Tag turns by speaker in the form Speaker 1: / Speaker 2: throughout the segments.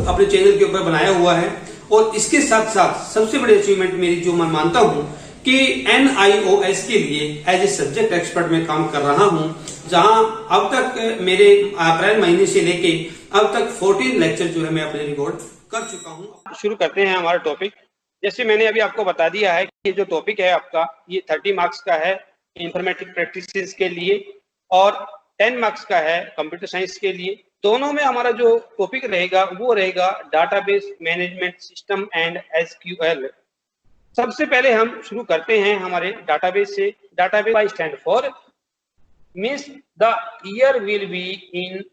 Speaker 1: अपने चैनल के ऊपर बनाया हुआ है। और इसके साथ साथ सबसे बड़ी अचीवमेंट मेरी जो मैं मानता हूं कि NIOS के लिए एज ए सब्जेक्ट एक्सपर्ट में काम कर रहा हूं, जहां अब तक मेरे अप्रैल महीने से लेके अब तक 14 लेक्चर जो है मैं अपने रिकॉर्ड कर चुका हूं। शुरू करते हैं हमारा टॉपिक। जैसे मैंने अभी आपको बता दिया है कि जो टॉपिक है आपका ये 30 मार्क्स का है इंफॉर्मेटिक प्रैक्टिसेस के लिए और 10 मार्क्स का है कंप्यूटर साइंस के लिए। दोनों में हमारा जो टॉपिक रहेगा वो रहेगा database management system and SQL। सबसे पहले हम शुरू करते हैं हमारे डाटाबेस से। Database I stand for means the year will be in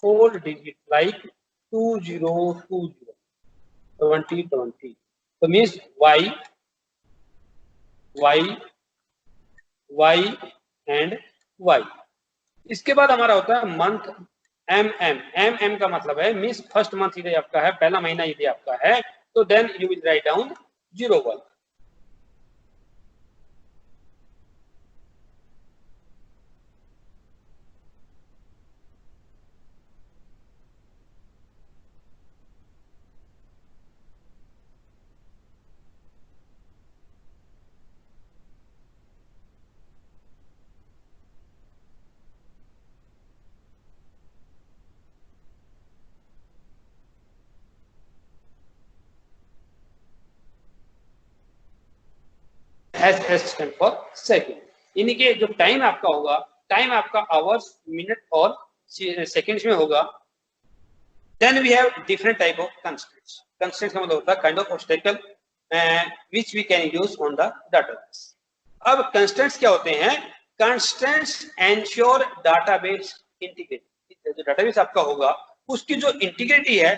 Speaker 1: 4 digit like 2020 2020। तो मीन्स Y एंड Y। इसके बाद हमारा होता है मंथ MM का मतलब है मीन्स फर्स्ट मंथ यदि आपका है, पहला महीना यदि आपका है तो then you will write down 01। SS stand for second, यानी कि जो टाइम आपका होगा, टाइम आपका आवर्स मिनट और सेकंड्स में होगा। Then we have different type of constraints. Constraints का मतलब होता है kind of obstacle which we can use on the database. अब कंस्ट्रेंट्स क्या होते हैं? Constraints ensure database integrity. जो डाटाबेस आपका होगा उसकी जो इंटीग्रिटी है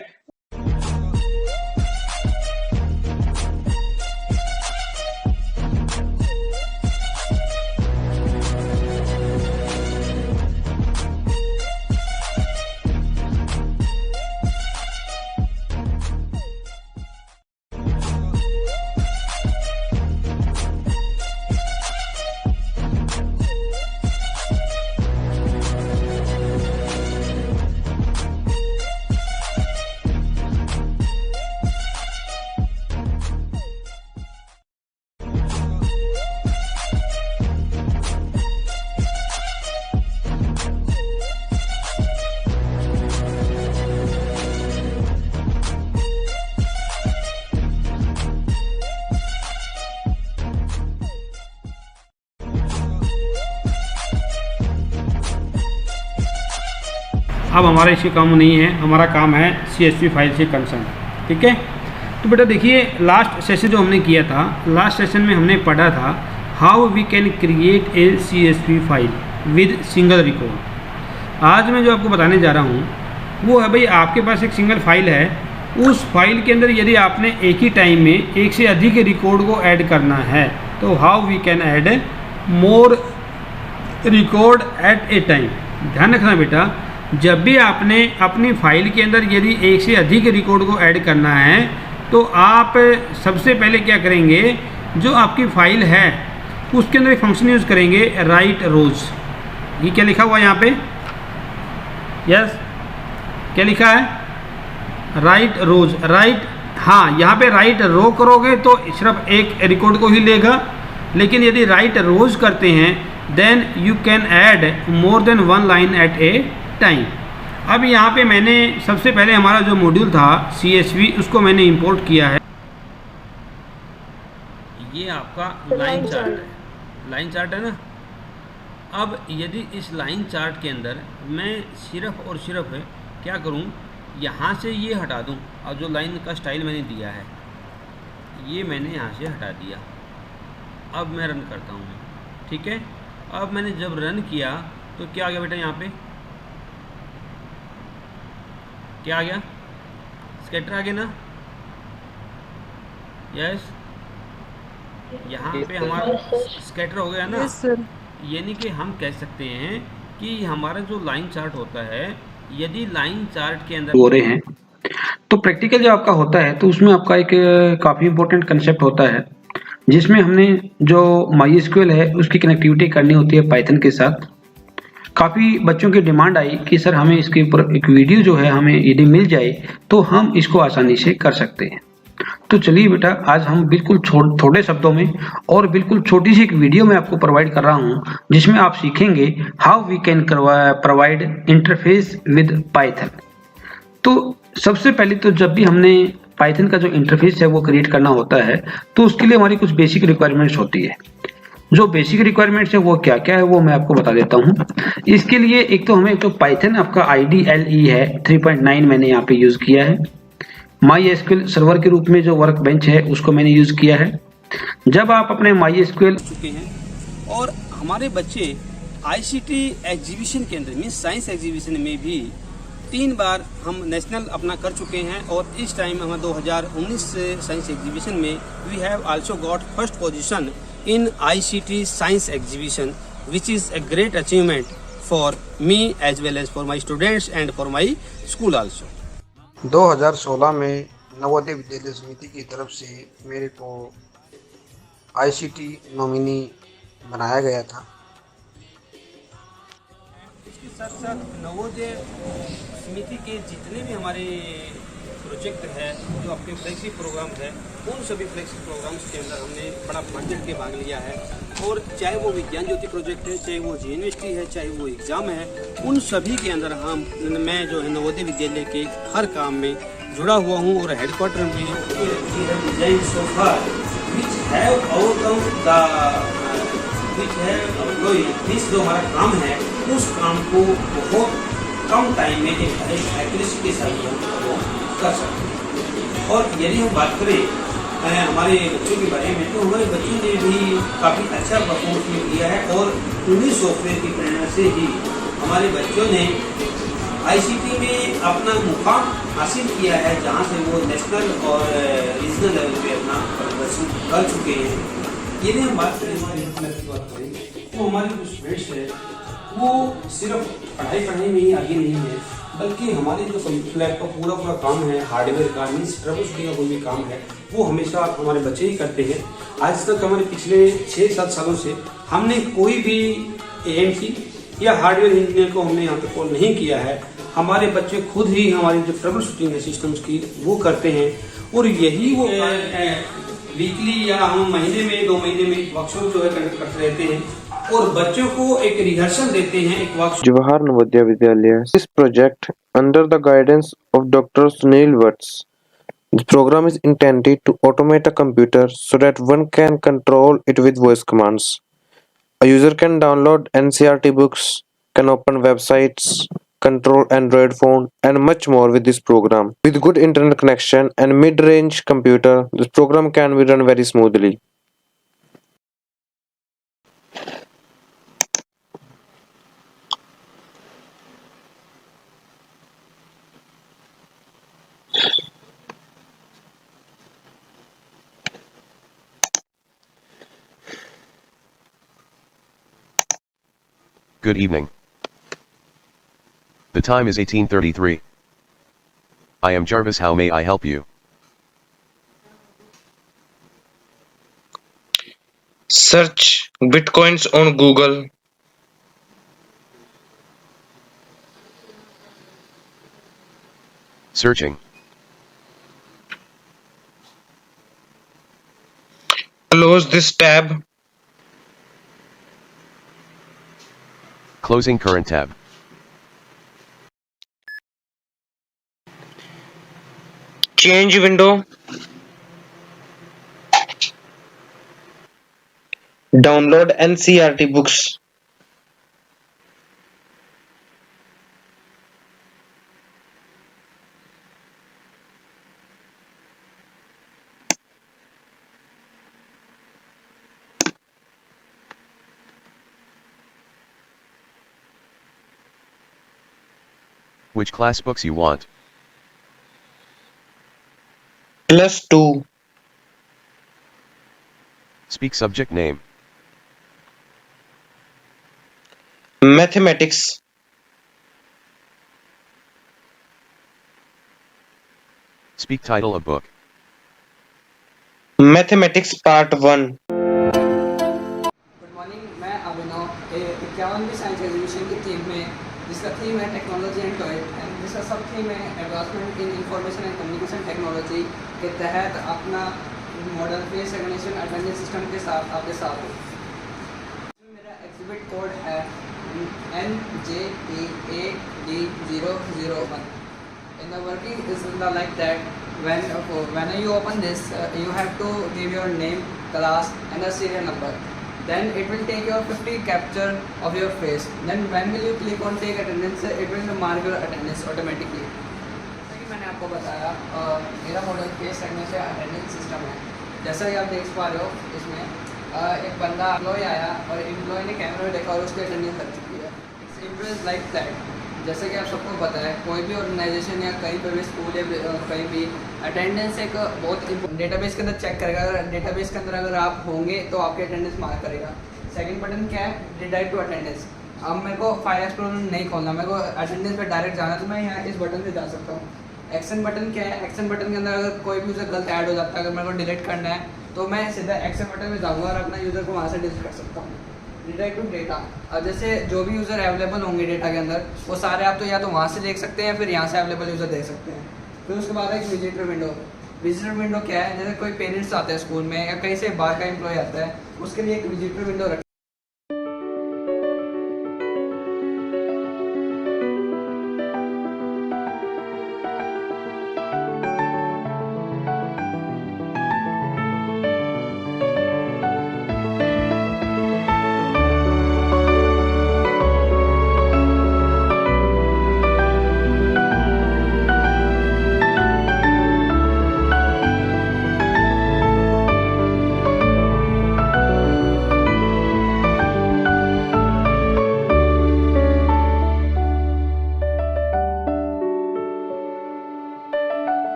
Speaker 1: अब हमारा इसी काम नहीं है, हमारा काम है CSV फाइल से कंसर्न। ठीक है, तो बेटा देखिए लास्ट सेशन जो हमने किया था, लास्ट सेशन में हमने पढ़ा था how we can create a CSV file with single record. आज मैं जो आपको बताने जा रहा हूँ वो है भाई आपके पास एक सिंगल फाइल है, उस फाइल के अंदर यदि आपने एक ही टाइम में एक से अधिक रिकॉर्ड को ऐड करना है तो how we can add more record at a time. ध्यान रखना बेटा, जब भी आपने अपनी फाइल के अंदर यदि एक से अधिक रिकॉर्ड को ऐड करना है तो आप सबसे पहले क्या करेंगे, जो आपकी फाइल है उसके अंदर एक फंक्शन यूज़ करेंगे राइट रोज। ये क्या लिखा हुआ है यहाँ पे? यस, क्या लिखा है? राइट रोज। राइट, हाँ यहाँ पे राइट रो करोगे तो सिर्फ एक रिकॉर्ड को ही लेगा, लेकिन यदि राइट रोज करते हैं then you can add more than one line at a time. अब यहाँ पे मैंने सबसे पहले हमारा जो मॉड्यूल था CSV उसको मैंने इंपोर्ट किया है। ये आपका लाइन चार्ट है, लाइन चार्ट है ना। अब यदि इस लाइन चार्ट के अंदर मैं सिर्फ और सिर्फ क्या करूँ, यहाँ से ये हटा दूँ और जो लाइन का स्टाइल मैंने दिया है ये मैंने यहाँ से हटा दिया। अब मैं रन करता हूँ, ठीक है। अब मैंने जब रन किया तो क्या आ गया बेटा, यहाँ पे क्या आ गया? स्कैटर आ गया ना। यस, यहाँ पे हमारा स्कैटर हो गया ना। यानी कि हम कह सकते हैं कि हमारा जो लाइन चार्ट होता है, यदि लाइन चार्ट के अंदर हो रहे हैं तो प्रैक्टिकल जो आपका होता है तो उसमें आपका एक काफ़ी इंपॉर्टेंट कंसेप्ट होता है जिसमें हमने जो MySQL है उसकी कनेक्टिविटी करनी होती है पाइथन के साथ। काफ़ी बच्चों की डिमांड आई कि सर हमें इसके ऊपर एक वीडियो जो है हमें यदि मिल जाए तो हम इसको आसानी से कर सकते हैं। तो चलिए बेटा, आज हम बिल्कुल थोड़े शब्दों में और बिल्कुल छोटी सी एक वीडियो मैं आपको प्रोवाइड कर रहा हूं, जिसमें आप सीखेंगे how we can provide interface with Python. तो सबसे पहले तो जब भी हमने पाइथन का जो इंटरफेस है वो क्रिएट करना होता है, तो उसके लिए हमारी कुछ बेसिक रिक्वायरमेंट्स होती है। जो बेसिक रिक्वायरमेंट्स है वो क्या क्या है वो मैं आपको बता देता हूँ। इसके लिए एक तो हमें तो पाइथन आपका IDLE है 3.9 मैंने यहाँ पे यूज किया है। MySQL सर्वर के रूप में जो वर्क बेंच है उसको मैंने यूज किया है। जब आप अपने MySQL
Speaker 2: चुके हैं और हमारे बच्चे ICT एग्जीबिशन के अंदर मीन्स साइंस एग्जीबिशन में भी 3 बार हम नेशनल अपना कर चुके हैं और इस टाइम हम 2019 साइंस एग्जीबिशन में we have also got first position in ICT science exhibition which is a great achievement for me as well as for my students and for my school also.
Speaker 3: 2016 में नवोदय विद्यालय समिति की तरफ से मेरे को ICT nominee बनाया गया था।
Speaker 2: इसके साथ साथ नवोदय समिति के जितने भी हमारे प्रोजेक्ट है जो अपने फ्लैगशिप प्रोग्राम है उन सभी फ्लैगशिप प्रोग्राम्स के अंदर हमने बड़ा बढ़ के भाग लिया है। और चाहे वो विज्ञान ज्योति प्रोजेक्ट है, चाहे वो GNVST है, चाहे वो एग्ज़ाम है, उन सभी के अंदर मैं जो है नवोदय विद्यालय के हर काम में जुड़ा हुआ हूँ। और हेडक्वार्टर में design sofa which have overcome the which have जो हमारा काम है उस काम को बहुत कम टाइम में एक एक्यूरेसी के साथ हम कर सकते हैं। और यदि हम बात करें हमारे बच्चों के बारे में, तो हमारे बच्चों ने भी काफ़ी अच्छा परफॉर्मेंस किया है और उन्हीं सॉफ्टवेयर की प्रेरणा से ही हमारे बच्चों ने ICT में अपना मुकाम हासिल किया है, जहाँ से वो नेशनल और रीजनल लेवल पे अपना प्रदर्शन कर चुके हैं। यदि हम बात करें तो हमारे जो स्टूडेंट्स है वो सिर्फ पढ़ाई में ही आगे नहीं है, बल्कि हमारे जो कंप्यूटर लैब का पूरा काम है हार्डवेयर का मीन्स ट्रबल शूटिंग का कोई भी काम है वो हमेशा हमारे बच्चे ही करते हैं। आज तक हमारे पिछले 6-7 सालों से हमने कोई भी AMC या हार्डवेयर इंजीनियर को हमने यहाँ पे कॉल नहीं किया है। हमारे बच्चे खुद ही हमारी जो ट्रबल शूटिंग है सिस्टम्स की वो करते हैं। और यही वो वीकली या हम महीने में 2 महीने में वर्कशॉप जो है कंडक्ट करते रहते हैं और बच्चों को एक रिहर्सल देते हैं, एक workshop.
Speaker 4: Jawahar Navodaya Vidyalaya This project under the guidance of Dr. Sunil Watts. The program is intended to automate a computer so that one can control it with voice commands. A user can download NCERT books, can open websites, control Android phone and much more with this program. With good internet connection and mid-range computer, this program can be run very smoothly.
Speaker 5: Good evening. The time is 18:33. I am Jarvis. How may I help you?
Speaker 6: Search Bitcoins on Google.
Speaker 5: Searching.
Speaker 6: Close this tab.
Speaker 5: Closing current tab.
Speaker 6: Change window. Download NCERT books.
Speaker 5: Which class books you want?
Speaker 6: +2.
Speaker 5: Speak subject name.
Speaker 6: Mathematics.
Speaker 5: Speak title of book.
Speaker 6: Mathematics Part 1.
Speaker 7: Good morning, मैं अभिनव 51वीं science exhibition की theme में, जिसका theme है technology and toy, and जिसका सब theme है advancement in information and communication technology के तहत अपना model face recognition attendance system के साथ आपके साथ हूँ। मेरा एग्जिबिट कोड है NJEAD001 and the working is like that. When you open this, you have to give your name, class and a serial number. Then it will take your 50 capture of your face. Then when will you click on take attendance, it will mark your attendance automatically. जैसा कि मैंने आपको बताया, मेरा model face recognition attendance system है। जैसा कि आप देख पा रहे हो, इसमें एक बंदा एम्प्लॉय आया और एम्प्लॉय ने कैमरा में देखा और उसकी अटेंडेंस लग चुकी है। It's impress like that. जैसे कि आप सबको पता है, कोई भी ऑर्गेनाइजेशन या कहीं पर भी स्कूल या कहीं भी अटेंडेंस एक बहुत डेटाबेस के अंदर चेक करेगा। अगर डेटाबेस के अंदर अगर आप होंगे तो आपकी अटेंडेंस मार्क करेगा। सेकंड बटन क्या है? Redirect to attendance. अब मेरे को फाइल एक्सप्लोरर नहीं खोलना, मेरे को अटेंडेंस पे डायरेक्ट जाना, तो मैं यहाँ इस बटन से जा सकता हूँ। एक्शन बटन क्या है? एक्शन बटन के अंदर अगर कोई भी यूज़र गलत ऐड हो जाता है, अगर मेरे को डिलीट करना है तो मैं सीधा एक्शन बटन में जाऊँगा और अपना यूज़र को वहाँ से डिलीट कर सकता हूँ। Redirect to data. अब जैसे जो भी यूज़र अवेलेबल होंगे डेटा के अंदर, वो सारे आप तो या तो वहाँ से देख सकते हैं, फिर यहाँ से अवेलेबल यूज़र देख सकते हैं। फिर उसके बाद एक विजिटर विंडो। विजिटर विंडो क्या है? जैसे कोई पेरेंट्स आते हैं स्कूल में या कहीं से बाहर का एम्प्लॉय आता है, उसके लिए एक विजिटर विंडो रखें।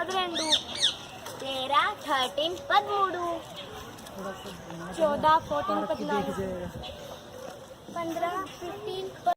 Speaker 8: 12 13 13 13 14 14 15 15 15